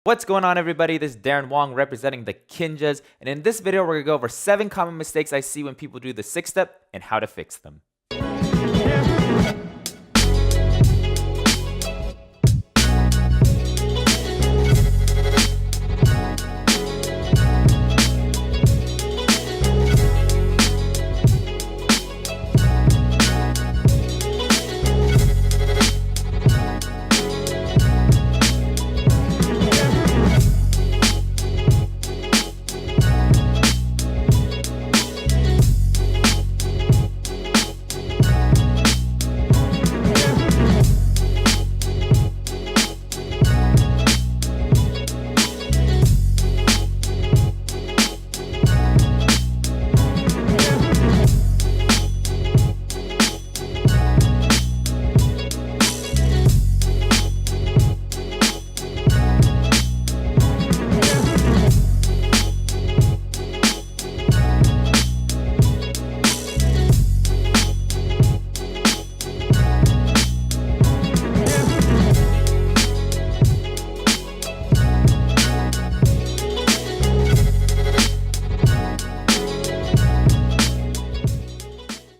What's going on, everybody? This is Darren Wong representing the Kinjas, and in this video we're going to go over 7 common mistakes I see when people do the 6-step and how to fix them.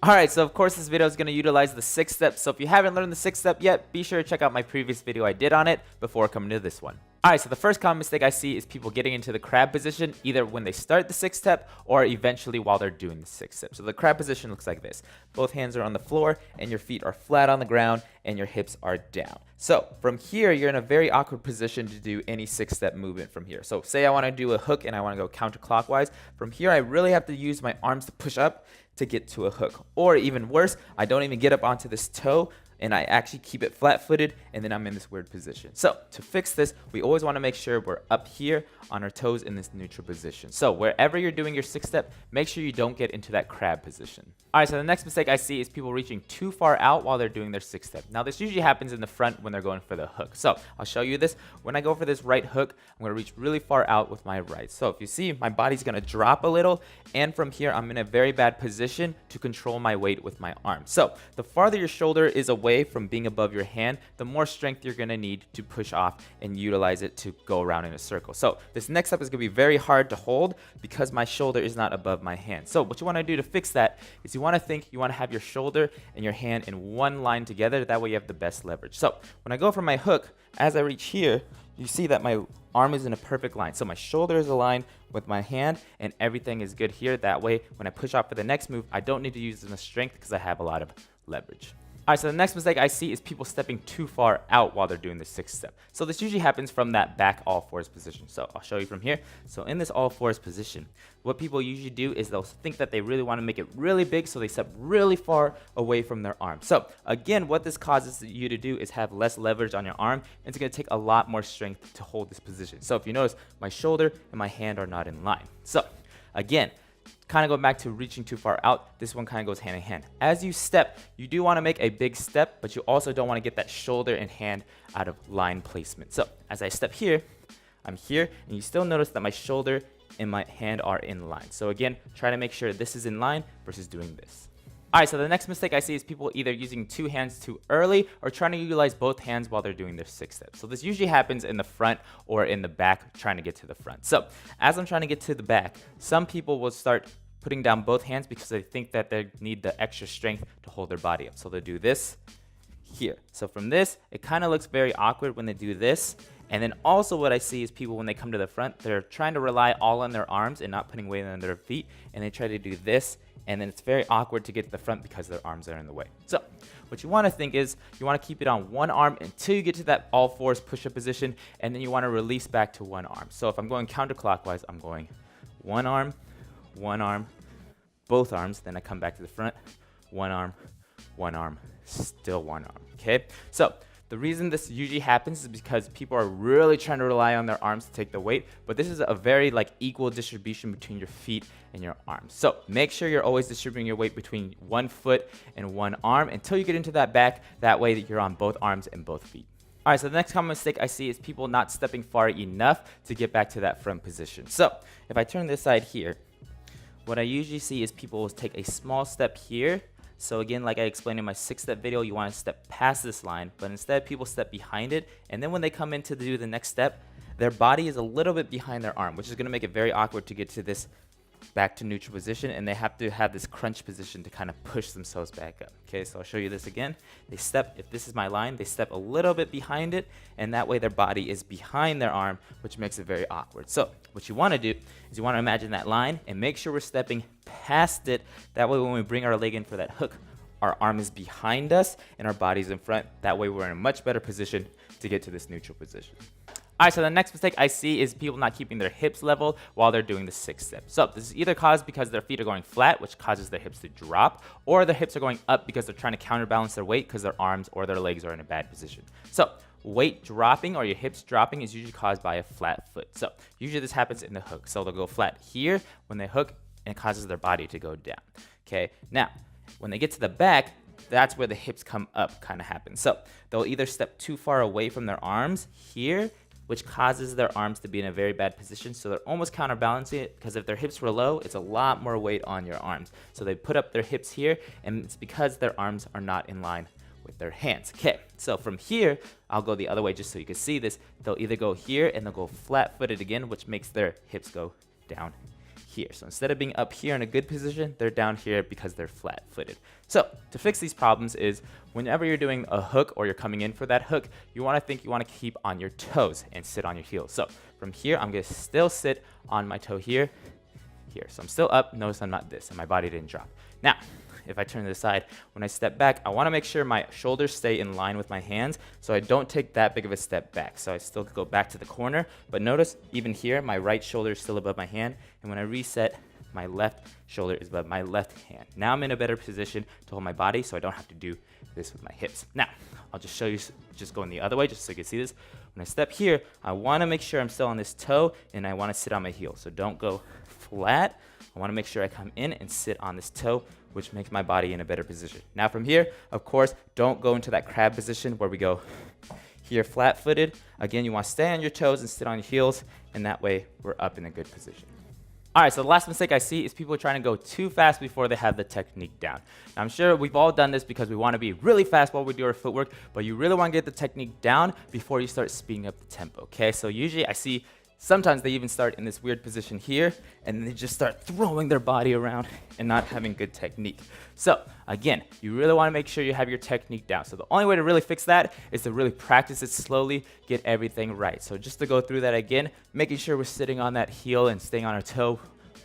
Alright, so of course this video is going to utilize the 6-step, so if you haven't learned the 6-step yet, be sure to check out my previous video I did on it before coming to this one. Alright, so the first common mistake I see is people getting into the crab position either when they start the 6-step or eventually while they're doing the 6-step. So the crab position looks like this. Both hands are on the floor and your feet are flat on the ground and your hips are down. So from here, you're in a very awkward position to do any 6-step movement from here. So say I want to do a hook and I want to go counterclockwise. From here, I really have to use my arms to push up to get to a hook. Or even worse, I don't even get up onto this toe and I actually keep it flat-footed, and then I'm in this weird position. So to fix this, we always want to make sure we're up here on our toes in this neutral position. So wherever you're doing your 6-step, make sure you don't get into that crab position. All right, so the next mistake I see is people reaching too far out while they're doing their 6-step. Now this usually happens in the front when they're going for the hook. So I'll show you this. When I go for this right hook, I'm going to reach really far out with my right. So if you see, my body's going to drop a little, and from here, I'm in a very bad position to control my weight with my arm. So the farther your shoulder is away from being above your hand, the more strength you're going to need to push off and utilize it to go around in a circle. So this next step is going to be very hard to hold because my shoulder is not above my hand. So what you want to do to fix that is you want to have your shoulder and your hand in one line together. That way you have the best leverage. So when I go for my hook, as I reach here, you see that my arm is in a perfect line. So my shoulder is aligned with my hand and everything is good here. That way, when I push off for the next move, I don't need to use enough strength because I have a lot of leverage. All right, so the next mistake I see is people stepping too far out while they're doing the 6-step. So this usually happens from that back all fours position. So I'll show you from here. So in this all fours position, what people usually do is they'll think that they really want to make it really big, so they step really far away from their arm. So again, what this causes you to do is have less leverage on your arm, and it's going to take a lot more strength to hold this position. So if you notice, my shoulder and my hand are not in line. So again, kind of go back to reaching too far out. This one kind of goes hand in hand. As you step, you do want to make a big step, but you also don't want to get that shoulder and hand out of line placement. So as I step here, I'm here, and you still notice that my shoulder and my hand are in line. So again, try to make sure this is in line versus doing this. All right, so the next mistake I see is people either using 2 hands too early or trying to utilize both hands while they're doing their 6-step. So this usually happens in the front or in the back, trying to get to the front. So as I'm trying to get to the back, some people will start putting down both hands because they think that they need the extra strength to hold their body up. So they'll do this here. So from this, it kind of looks very awkward when they do this. And then also what I see is people, when they come to the front, they're trying to rely all on their arms and not putting weight on their feet. And they try to do this, and then it's very awkward to get to the front because their arms are in the way. So what you want to think is you want to keep it on one arm until you get to that all fours push-up position, and then you want to release back to one arm. So if I'm going counterclockwise, I'm going one arm, both arms, then I come back to the front, one arm, still one arm, okay? So the reason this usually happens is because people are really trying to rely on their arms to take the weight, but this is a very equal distribution between your feet and your arms. So make sure you're always distributing your weight between one foot and one arm until you get into that back. That way that you're on both arms and both feet. All right, so the next common mistake I see is people not stepping far enough to get back to that front position. So if I turn this side here, what I usually see is people will take a small step here. So again, like I explained in my 6-step video, you want to step past this line, but instead people step behind it. And then when they come in to do the next step, their body is a little bit behind their arm, which is going to make it very awkward to get to this back to neutral position, and they have to have this crunch position to kind of push themselves back up. Okay, so I'll show you this again. They step, if this is my line, they step a little bit behind it, and that way their body is behind their arm, which makes it very awkward. So what you want to do is you want to imagine that line and make sure we're stepping past it. That way when we bring our leg in for that hook, our arm is behind us and our body's in front. That way we're in a much better position to get to this neutral position. All right, so the next mistake I see is people not keeping their hips level while they're doing the 6 step. So this is either caused because their feet are going flat, which causes their hips to drop, or their hips are going up because they're trying to counterbalance their weight because their arms or their legs are in a bad position. So weight dropping or your hips dropping is usually caused by a flat foot. So usually this happens in the hook. So they'll go flat here when they hook, and it causes their body to go down. Okay, now when they get to the back, that's where the hips come up kind of happens. So they'll either step too far away from their arms here, which causes their arms to be in a very bad position. So they're almost counterbalancing it, because if their hips were low, it's a lot more weight on your arms. So they put up their hips here, and it's because their arms are not in line with their hands. Okay, so from here, I'll go the other way just so you can see this. They'll either go here and they'll go flat-footed again, which makes their hips go down here. So instead of being up here in a good position, they're down here because they're flat-footed. So to fix these problems is whenever you're doing a hook or you're coming in for that hook, you want to keep on your toes and sit on your heels. So from here, I'm going to still sit on my toe here. So I'm still up. Notice I'm not this, and my body didn't drop. Now, if I turn to the side, when I step back, I want to make sure my shoulders stay in line with my hands so I don't take that big of a step back. So I still go back to the corner, but notice even here, my right shoulder is still above my hand, and when I reset, my left shoulder is above my left hand. Now I'm in a better position to hold my body so I don't have to do this with my hips. Now, I'll just show you, just going the other way just so you can see this. When I step here, I want to make sure I'm still on this toe, and I want to sit on my heel. So don't go flat. I want to make sure I come in and sit on this toe, which makes my body in a better position. Now from here, of course, don't go into that crab position where we go here flat-footed. Again, you want to stay on your toes and sit on your heels, and that way we're up in a good position. All right, so the last mistake I see is people trying to go too fast before they have the technique down. Now, I'm sure we've all done this because we want to be really fast while we do our footwork, but you really want to get the technique down before you start speeding up the tempo, okay? So usually I see sometimes they even start in this weird position here, and they just start throwing their body around and not having good technique. So again, you really want to make sure you have your technique down. So the only way to really fix that is to really practice it slowly, get everything right. So just to go through that again, making sure we're sitting on that heel and staying on our toe,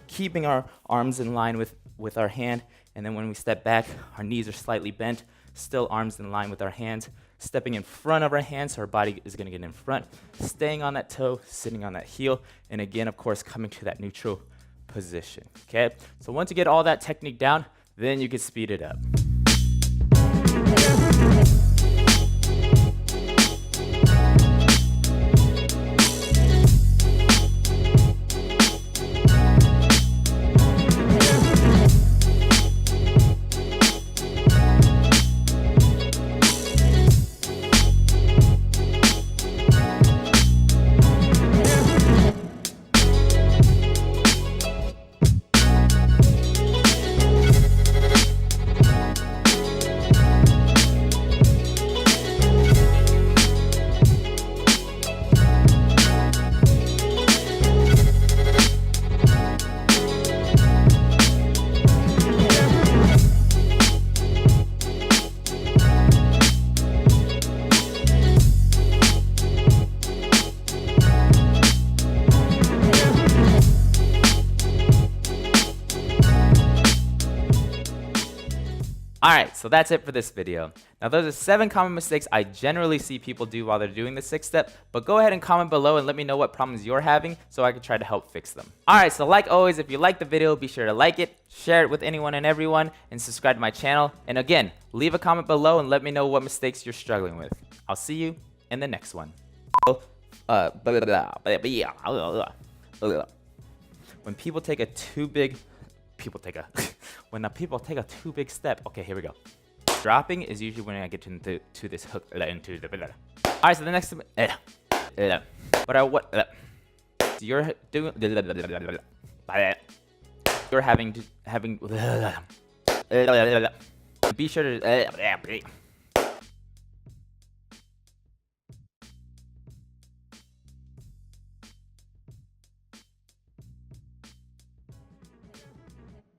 keeping our arms in line with our hand, and then when we step back, our knees are slightly bent, still arms in line with our hands, stepping in front of our hands so our body is going to get in front, staying on that toe, sitting on that heel, and again, of course, coming to that neutral position, okay? So once you get all that technique down, then you can speed it up. Alright, so that's it for this video. Now those are 7 common mistakes I generally see people do while they're doing the 6 step, but go ahead and comment below and let me know what problems you're having so I can try to help fix them. Alright, so like always, if you like the video, be sure to like it, share it with anyone and everyone, and subscribe to my channel. And again, leave a comment below and let me know what mistakes you're struggling with. I'll see you in the next one. When people take a too big step. Okay, here we go. Dropping is usually when I get into this hook. Alright, so the next but what you're doing, you're having be sure to